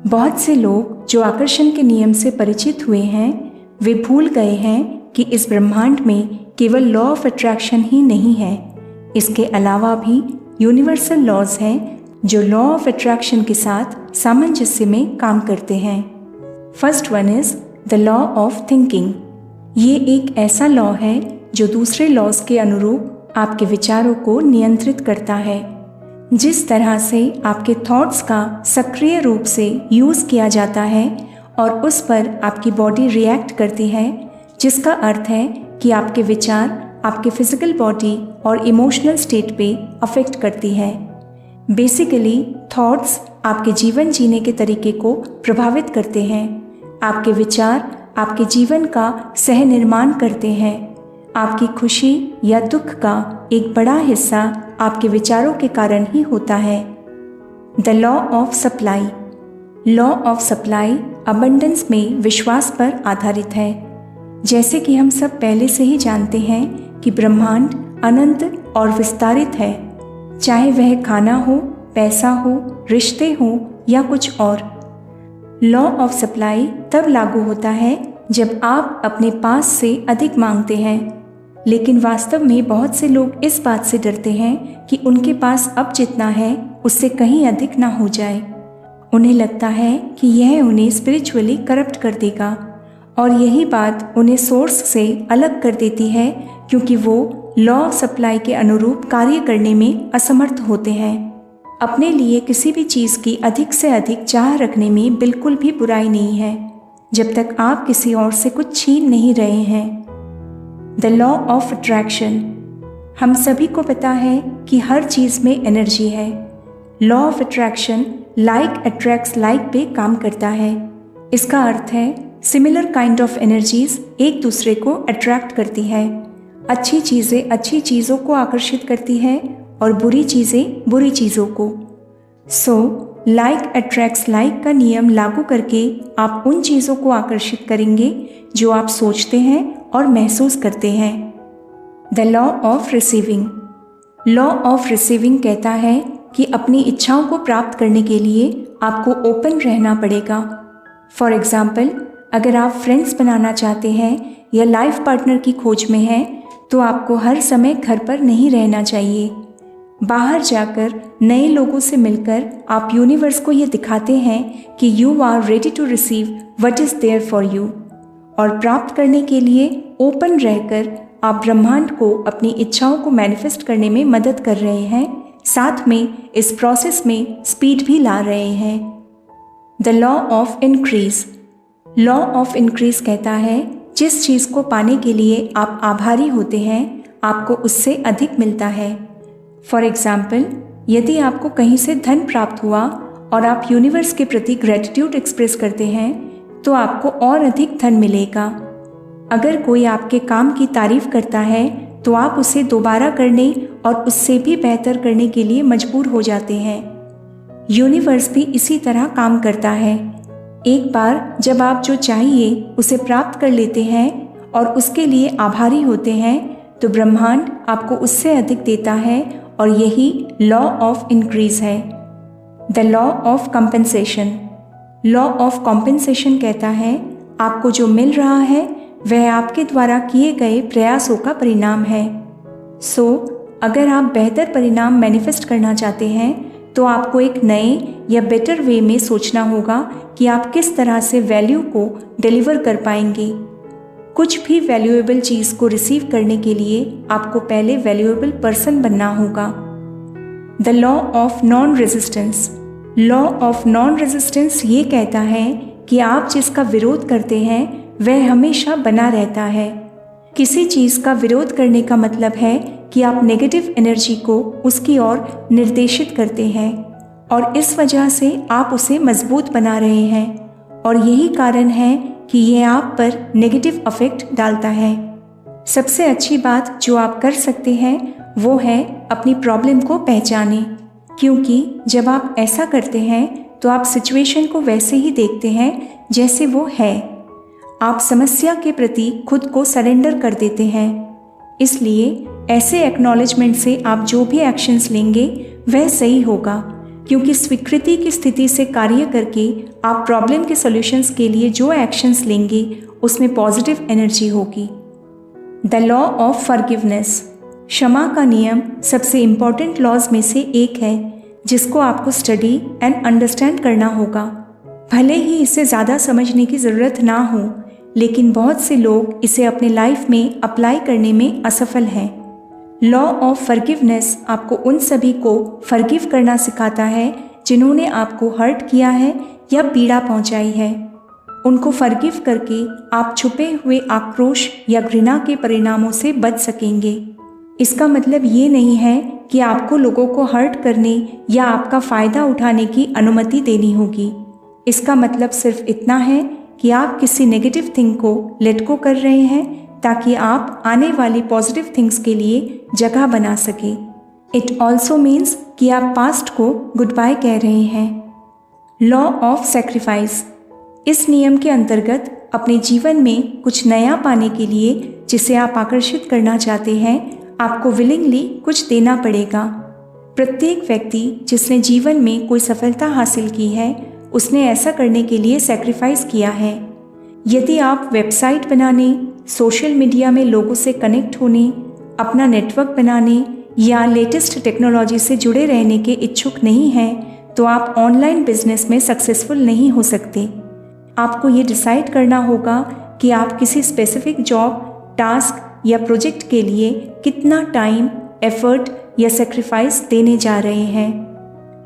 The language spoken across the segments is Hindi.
बहुत से लोग जो आकर्षण के नियम से परिचित हुए हैं वे भूल गए हैं कि इस ब्रह्मांड में केवल लॉ ऑफ अट्रैक्शन ही नहीं है, इसके अलावा भी यूनिवर्सल लॉज हैं जो लॉ ऑफ अट्रैक्शन के साथ सामंजस्य में काम करते हैं। First one is the law of thinking. ये एक ऐसा लॉ है जो दूसरे लॉज के अनुरूप आपके विचारों को नियंत्रित करता है। जिस तरह से आपके थॉट्स का सक्रिय रूप से यूज़ किया जाता है और उस पर आपकी बॉडी रिएक्ट करती है, जिसका अर्थ है कि आपके विचार आपके फिजिकल बॉडी और इमोशनल स्टेट पे अफेक्ट करती है। बेसिकली थॉट्स आपके जीवन जीने के तरीके को प्रभावित करते हैं। आपके विचार आपके जीवन का सह निर्माण करते हैं। आपकी खुशी या दुख का एक बड़ा हिस्सा आपके विचारों के कारण ही होता है। The law of supply. Law of supply abundance में विश्वास पर आधारित है। जैसे कि हम सब पहले से ही जानते हैं कि ब्रह्मांड अनंत और विस्तारित है, चाहे वह खाना हो, पैसा हो, रिश्ते हो या कुछ और। लॉ ऑफ सप्लाई तब लागू होता है जब आप अपने पास से अधिक मांगते हैं, लेकिन वास्तव में बहुत से लोग इस बात से डरते हैं कि उनके पास अब जितना है उससे कहीं अधिक ना हो जाए। उन्हें लगता है कि यह उन्हें स्पिरिचुअली करप्ट कर देगा और यही बात उन्हें सोर्स से अलग कर देती है, क्योंकि वो लॉ ऑफ सप्लाई के अनुरूप कार्य करने में असमर्थ होते हैं। अपने लिए किसी भी चीज़ की अधिक से अधिक चाह रखने में बिल्कुल भी बुराई नहीं है, जब तक आप किसी और से कुछ छीन नहीं रहे हैं। The law of attraction. हम सभी को पता है कि हर चीज़ में एनर्जी है। Law of attraction like attracts like पे काम करता है। इसका अर्थ है सिमिलर काइंड ऑफ एनर्जीज एक दूसरे को अट्रैक्ट करती है। अच्छी चीज़ें अच्छी चीज़ों को आकर्षित करती है और बुरी चीज़ें बुरी चीज़ों को। सो लाइक अट्रैक्ट्स लाइक का नियम लागू करके आप उन चीज़ों को आकर्षित करेंगे जो आप सोचते हैं और महसूस करते हैं। The law of receiving. Law of receiving कहता है कि अपनी इच्छाओं को प्राप्त करने के लिए आपको ओपन रहना पड़ेगा। फॉर एग्ज़ाम्पल, अगर आप फ्रेंड्स बनाना चाहते हैं या लाइफ पार्टनर की खोज में हैं, तो आपको हर समय घर पर नहीं रहना चाहिए। बाहर जाकर नए लोगों से मिलकर आप यूनिवर्स को ये दिखाते हैं कि you are ready to receive what is there for you, और प्राप्त करने के लिए ओपन रहकर आप ब्रह्मांड को अपनी इच्छाओं को मैनिफेस्ट करने में मदद कर रहे हैं, साथ में इस प्रोसेस में स्पीड भी ला रहे हैं। The law of increase. Law of increase कहता है जिस चीज़ को पाने के लिए आप आभारी होते हैं, आपको उससे अधिक मिलता है। फॉर एग्ज़ाम्पल, यदि आपको कहीं से धन प्राप्त हुआ और आप यूनिवर्स के प्रति ग्रेटिट्यूड एक्सप्रेस करते हैं, तो आपको और अधिक धन मिलेगा। अगर कोई आपके काम की तारीफ करता है तो आप उसे दोबारा करने और उससे भी बेहतर करने के लिए मजबूर हो जाते हैं। यूनिवर्स भी इसी तरह काम करता है। एक बार जब आप जो चाहिए उसे प्राप्त कर लेते हैं और उसके लिए आभारी होते हैं, तो ब्रह्मांड आपको उससे अधिक देता है, और यही लॉ ऑफ इंक्रीज है। The law of compensation. Law of compensation कहता है आपको जो मिल रहा है वह आपके द्वारा किए गए प्रयासों का परिणाम है। सो अगर आप बेहतर परिणाम मैनिफेस्ट करना चाहते हैं, तो आपको एक नए या बेटर वे में सोचना होगा कि आप किस तरह से वैल्यू को डिलीवर कर पाएंगे। कुछ भी वैल्यूएबल चीज़ को रिसीव करने के लिए आपको पहले वैल्यूएबल पर्सन बनना होगा। The law of non resistance. Law of non resistance ये कहता है कि आप जिसका विरोध करते हैं वह हमेशा बना रहता है। किसी चीज़ का विरोध करने का मतलब है कि आप नेगेटिव एनर्जी को उसकी ओर निर्देशित करते हैं, और इस वजह से आप उसे मजबूत बना रहे हैं, और यही कारण है कि यह आप पर नेगेटिव इफेक्ट डालता है। सबसे अच्छी बात जो आप कर सकते हैं वो है अपनी प्रॉब्लम को पहचानें, क्योंकि जब आप ऐसा करते हैं तो आप सिचुएशन को वैसे ही देखते हैं जैसे वो है। आप समस्या के प्रति खुद को सरेंडर कर देते हैं। इसलिए ऐसे एक्नॉलेजमेंट से आप जो भी एक्शंस लेंगे वह सही होगा, क्योंकि स्वीकृति की स्थिति से कार्य करके आप प्रॉब्लम के सॉल्यूशंस के लिए जो एक्शंस लेंगे उसमें पॉजिटिव एनर्जी होगी। द लॉ ऑफ फॉरगिवनेस, क्षमा का नियम सबसे इम्पॉर्टेंट लॉज में से एक है जिसको आपको स्टडी एंड अंडरस्टैंड करना होगा। भले ही इसे ज़्यादा समझने की ज़रूरत ना हो, लेकिन बहुत से लोग इसे अपने लाइफ में अप्लाई करने में असफल हैं। लॉ ऑफ फॉरगिवनेस आपको उन सभी को फॉरगिव करना सिखाता है जिन्होंने आपको हर्ट किया है या पीड़ा पहुंचाई है। उनको फॉरगिव करके आप छुपे हुए आक्रोश या घृणा के परिणामों से बच सकेंगे। इसका मतलब ये नहीं है कि आपको लोगों को हर्ट करने या आपका फ़ायदा उठाने की अनुमति देनी होगी। इसका मतलब सिर्फ इतना है कि आप किसी नेगेटिव थिंग को लेट गो कर रहे हैं ताकि आप आने वाली पॉजिटिव थिंग्स के लिए जगह बना सके। इट ऑल्सो मीन्स कि आप पास्ट को गुड बाय कह रहे हैं। लॉ ऑफ सेक्रीफाइस, इस नियम के अंतर्गत अपने जीवन में कुछ नया पाने के लिए जिसे आप आकर्षित करना चाहते हैं, आपको विलिंगली कुछ देना पड़ेगा। प्रत्येक व्यक्ति जिसने जीवन में कोई सफलता हासिल की है उसने ऐसा करने के लिए सैक्रिफाइस किया है। यदि आप वेबसाइट बनाने, सोशल मीडिया में लोगों से कनेक्ट होने, अपना नेटवर्क बनाने या लेटेस्ट टेक्नोलॉजी से जुड़े रहने के इच्छुक नहीं हैं, तो आप ऑनलाइन बिजनेस में सक्सेसफुल नहीं हो सकते। आपको ये डिसाइड करना होगा कि आप किसी स्पेसिफिक जॉब, टास्क या प्रोजेक्ट के लिए कितना टाइम, एफर्ट या सेक्रीफाइस देने जा रहे हैं।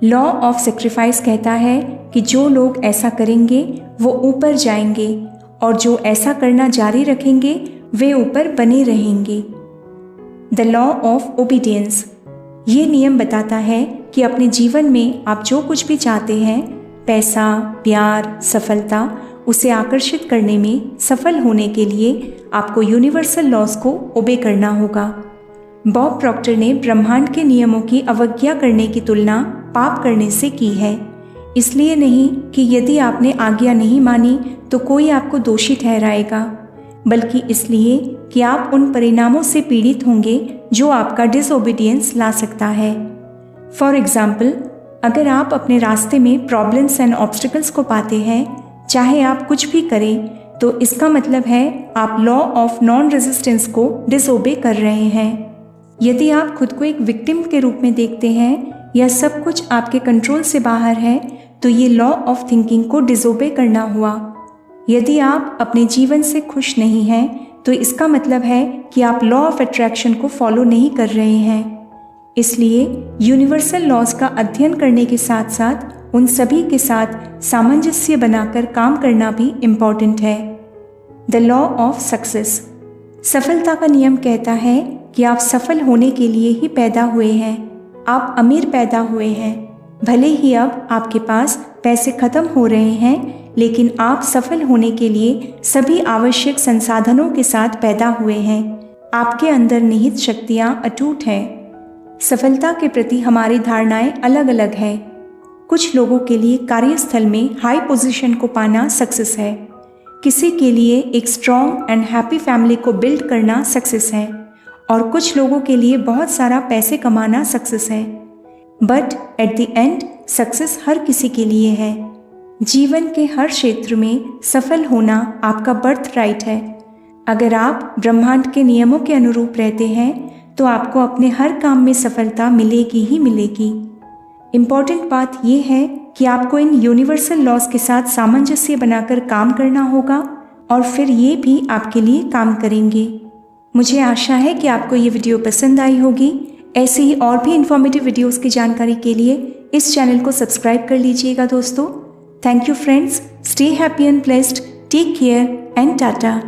लॉ ऑफ सेक्रीफाइस कहता है कि जो लोग ऐसा करेंगे वो ऊपर जाएंगे और जो ऐसा करना जारी रखेंगे वे ऊपर बने रहेंगे। द लॉ ऑफ ओबीडियंस, ये नियम बताता है कि अपने जीवन में आप जो कुछ भी चाहते हैं, पैसा, प्यार, सफलता, उसे आकर्षित करने में सफल होने के लिए आपको यूनिवर्सल लॉज को ओबे करना होगा। बॉब प्रॉक्टर ने ब्रह्मांड के नियमों की अवज्ञा करने की तुलना पाप करने से की है। इसलिए नहीं कि यदि आपने आज्ञा नहीं मानी तो कोई आपको दोषी ठहराएगा, बल्कि इसलिए कि आप उन परिणामों से पीड़ित होंगे जो आपका डिसओबीडियंस ला सकता है। फॉर एग्जाम्पल, अगर आप अपने रास्ते में प्रॉब्लम्स एंड ऑब्स्टिकल्स को पाते हैं, चाहे आप कुछ भी करें, तो इसका मतलब है आप लॉ ऑफ नॉन रेजिस्टेंस को डिसओबे कर रहे हैं। यदि आप खुद को एक विक्टिम के रूप में देखते हैं या सब कुछ आपके कंट्रोल से बाहर है, तो ये लॉ ऑफ थिंकिंग को डिसओबे करना हुआ। यदि आप अपने जीवन से खुश नहीं हैं, तो इसका मतलब है कि आप लॉ ऑफ अट्रैक्शन को फॉलो नहीं कर रहे हैं। इसलिए यूनिवर्सल लॉज का अध्ययन करने के साथ साथ उन सभी के साथ सामंजस्य बनाकर काम करना भी इम्पॉर्टेंट है। द लॉ ऑफ सक्सेस, सफलता का नियम कहता है कि आप सफल होने के लिए ही पैदा हुए हैं। आप अमीर पैदा हुए हैं। भले ही अब आपके पास पैसे खत्म हो रहे हैं, लेकिन आप सफल होने के लिए सभी आवश्यक संसाधनों के साथ पैदा हुए हैं। आपके अंदर निहित शक्तियाँ अटूट हैं। सफलता के प्रति हमारी धारणाएं अलग अलग हैं। कुछ लोगों के लिए कार्यस्थल में हाई पोजीशन को पाना सक्सेस है। किसी के लिए एक स्ट्रॉन्ग एंड हैप्पी फैमिली को बिल्ड करना सक्सेस है, और कुछ लोगों के लिए बहुत सारा पैसे कमाना सक्सेस है। But at the end success हर किसी के लिए है। जीवन के हर क्षेत्र में सफल होना आपका बर्थ राइट है। अगर आप ब्रह्मांड के नियमों के अनुरूप रहते हैं तो आपको अपने हर काम में सफलता मिलेगी ही मिलेगी। इम्पॉर्टेंट बात यह है कि आपको इन यूनिवर्सल लॉज के साथ सामंजस्य बनाकर काम करना होगा, और फिर ये भी आपके लिए काम करेंगे। मुझे आशा है कि आपको ये वीडियो पसंद आई होगी। ऐसे ही और भी इन्फॉर्मेटिव वीडियोस की जानकारी के लिए इस चैनल को सब्सक्राइब कर लीजिएगा दोस्तों। Thank you friends, stay happy and blessed, take care and Tata.